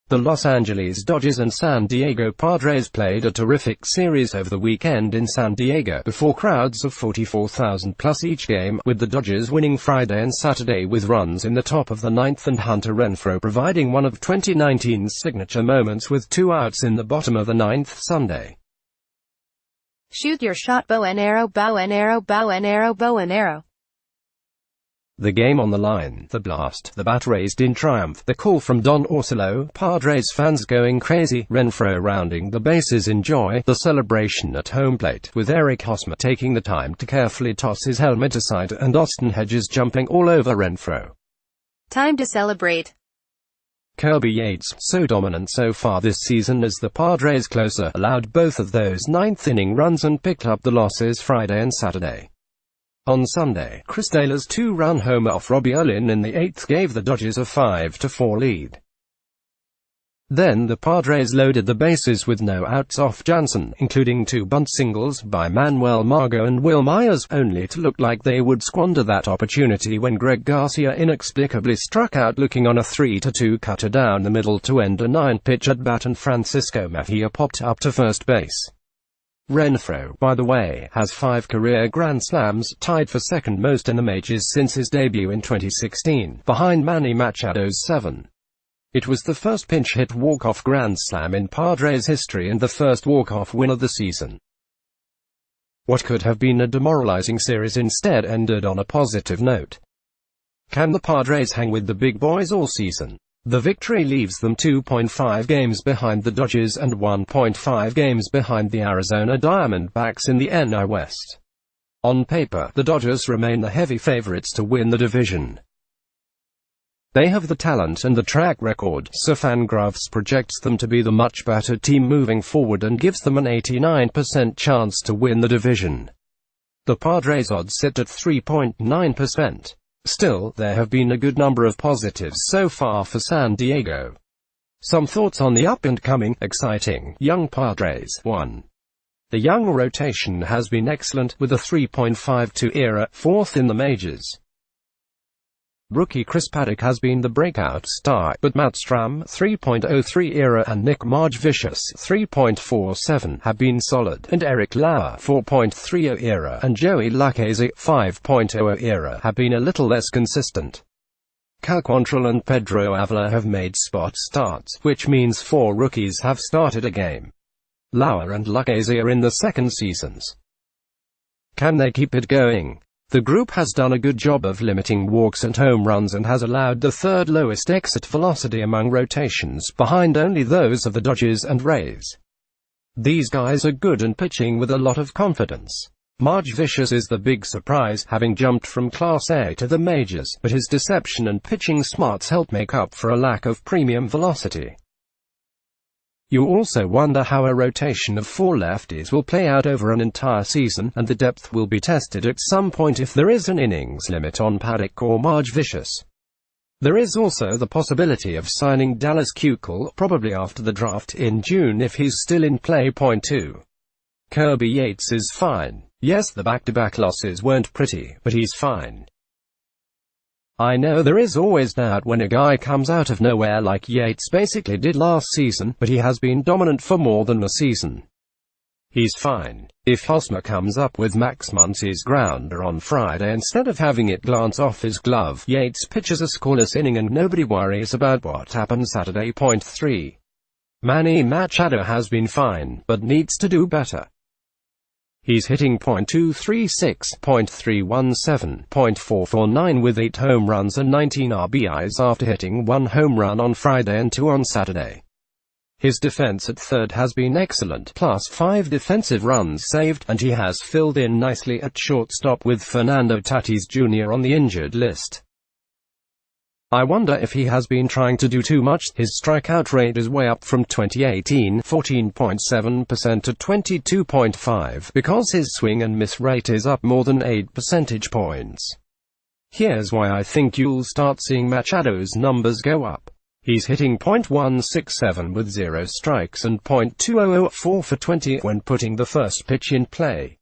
The Los Angeles Dodgers and San Diego Padres played a terrific series over the weekend in San Diego, before crowds of 44,000 plus each game, with the Dodgers winning Friday and Saturday with runs in the top of the ninth and Hunter Renfroe providing one of 2019's signature moments with 2 outs in the bottom of the ninth Sunday. Shoot your shot, bow and arrow, bow and arrow, bow and arrow, bow and arrow. The game on the line, the blast, the bat raised in triumph, the call from Don Orsillo, Padres fans going crazy, Renfroe rounding the bases in joy, the celebration at home plate, with Eric Hosmer taking the time to carefully toss his helmet aside, and Austin Hedges jumping all over Renfroe. Time to celebrate. Kirby Yates, so dominant so far this season as the Padres closer, allowed both of those ninth-inning runs and picked up the losses Friday and Saturday. On Sunday, Chris Taylor's 2-run homer off Robbie Olin in the 8th gave the Dodgers a 5-4 lead. Then the Padres loaded the bases with no outs off Jansen, including 2 bunt singles by Manuel Margot and Will Myers, only to look like they would squander that opportunity when Greg Garcia inexplicably struck out looking on a 3-2 cutter down the middle to end a 9-pitch at-bat, and Francisco Mejia popped up to first base. Renfroe, by the way, has 5 career Grand Slams, tied for second most in the majors since his debut in 2016, behind Manny Machado's 7. It was the first pinch-hit walk-off Grand Slam in Padres history and the first walk-off win of the season. What could have been a demoralizing series instead ended on a positive note. Can the Padres hang with the big boys all season? The victory leaves them 2.5 games behind the Dodgers and 1.5 games behind the Arizona Diamondbacks in the NL West. On paper, the Dodgers remain the heavy favorites to win the division. They have the talent and the track record, so Fangraphs projects them to be the much better team moving forward and gives them an 89% chance to win the division. The Padres odds sit at 3.9%. Still, there have been a good number of positives so far for San Diego. Some thoughts on the up-and-coming, exciting, young Padres. 1. The young rotation has been excellent, with a 3.52 ERA, 4th in the majors. Rookie Chris Paddock has been the breakout star, but Matt Strahm, 3.03 ERA, and Nick Margevicius, 3.47, have been solid, and Eric Lauer, 4.30 ERA, and Joey Lucchesi, 5.00 ERA, have been a little less consistent. Cal Quantrill and Pedro Avila have made spot starts, which means 4 rookies have started a game. Lauer and Lucchesi are in the second seasons. Can they keep it going? The group has done a good job of limiting walks and home runs and has allowed the 3rd lowest exit velocity among rotations, behind only those of the Dodgers and Rays. These guys are good and pitching with a lot of confidence. Margevicius is the big surprise, having jumped from Class A to the majors, but his deception and pitching smarts help make up for a lack of premium velocity. You also wonder how a rotation of 4 lefties will play out over an entire season, and the depth will be tested at some point if there is an innings limit on Paddock or Margevicius. There is also the possibility of signing Dallas Keuchel, probably after the draft in June if he's still in play. 2. Kirby Yates is fine. Yes, the back-to-back losses weren't pretty, but he's fine. I know there is always doubt when a guy comes out of nowhere like Yates basically did last season, but he has been dominant for more than a season. He's fine. If Hosmer comes up with Max Muncy's grounder on Friday instead of having it glance off his glove, Yates pitches a scoreless inning and nobody worries about what happened Saturday. 3. Manny Machado has been fine, but needs to do better. He's hitting .236, .317, .449 with 8 home runs and 19 RBIs after hitting 1 home run on Friday and 2 on Saturday. His defense at third has been excellent, plus 5 defensive runs saved, and he has filled in nicely at shortstop with Fernando Tatis Jr. on the injured list. I wonder if he has been trying to do too much. His strikeout rate is way up from 2018, 14.7% to 22.5%, because his swing and miss rate is up more than 8 percentage points. Here's why I think you'll start seeing Machado's numbers go up. He's hitting .167 with 0 strikes and .2004 for 20 when putting the first pitch in play.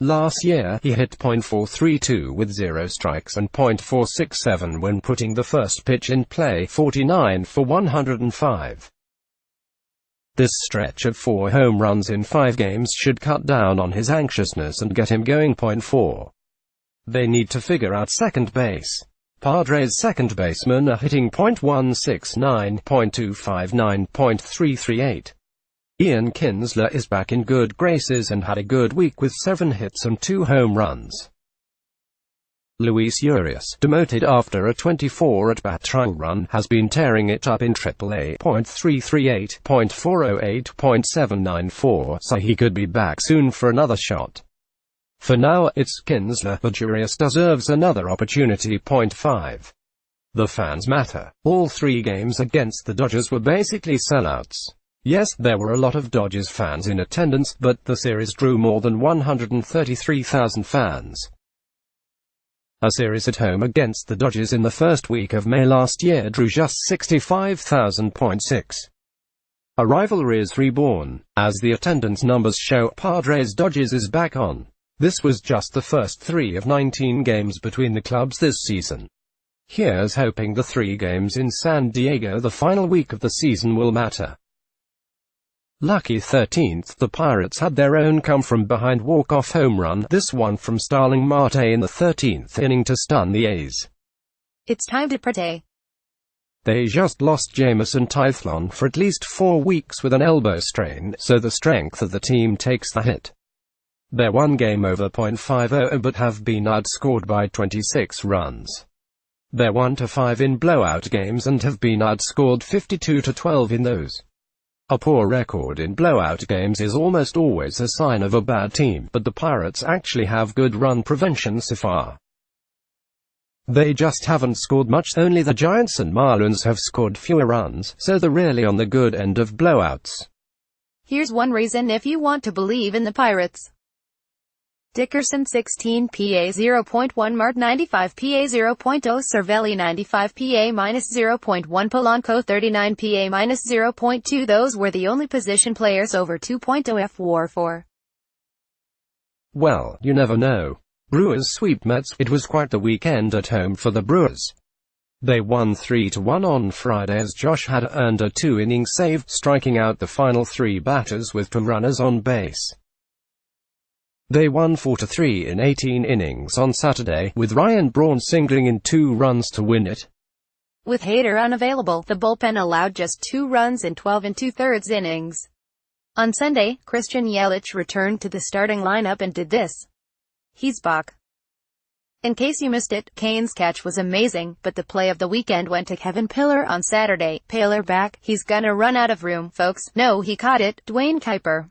Last year, he hit .432 with 0 strikes and .467 when putting the first pitch in play, 49 for 105. This stretch of 4 home runs in 5 games should cut down on his anxiousness and get him going. Point 4. They need to figure out second base. Padres second basemen are hitting .169, .259, .338. Ian Kinsler is back in good graces and had a good week with 7 hits and 2 home runs. Luis Urias, demoted after a 24 at-bat trial run, has been tearing it up in AAA. .338, .408, .794, so he could be back soon for another shot. For now, it's Kinsler, but Urias deserves another opportunity. Point 5. The fans matter. All 3 games against the Dodgers were basically sellouts. Yes, there were a lot of Dodgers fans in attendance, but the series drew more than 133,000 fans. A series at home against the Dodgers in the first week of May last year drew just 65,000.6. A rivalry is reborn. As the attendance numbers show, Padres-Dodgers is back on. This was just the first 3 of 19 games between the clubs this season. Here's hoping the 3 games in San Diego the final week of the season will matter. Lucky 13th, the Pirates had their own come-from-behind walk-off home run, this one from Starling Marte in the 13th inning to stun the A's. It's time to pray. They just lost Jameson Taillon for at least 4 weeks with an elbow strain, so the strength of the team takes the hit. They're 1 game over .50 but have been outscored by 26 runs. They're 1-5 in blowout games and have been outscored 52-12 in those. A poor record in blowout games is almost always a sign of a bad team, but the Pirates actually have good run prevention so far. They just haven't scored much. Only the Giants and Marlins have scored fewer runs, so they're really on the good end of blowouts. Here's one reason if you want to believe in the Pirates. Dickerson 16 PA 0.1, Mart 95 PA 0.0, Cervelli 95 PA -0.1, Polanco 39 PA -0.2. Those were the only position players over 2.0 F/WAR for. Well, you never know. Brewers sweep Mets. It was quite the weekend at home for the Brewers. They won 3-1 on Friday as Josh had earned a 2-inning save, striking out the final 3 batters with 2 runners on base. They won 4-3 in 18 innings on Saturday, with Ryan Braun singling in 2 runs to win it. With Hader unavailable, the bullpen allowed just 2 runs in 12 2/3 innings. On Sunday, Christian Yelich returned to the starting lineup and did this. He's back. In case you missed it, Kane's catch was amazing, but the play of the weekend went to Kevin Pillar on Saturday. Pillar back, he's gonna run out of room, folks. No, he caught it. Dwayne Kuiper.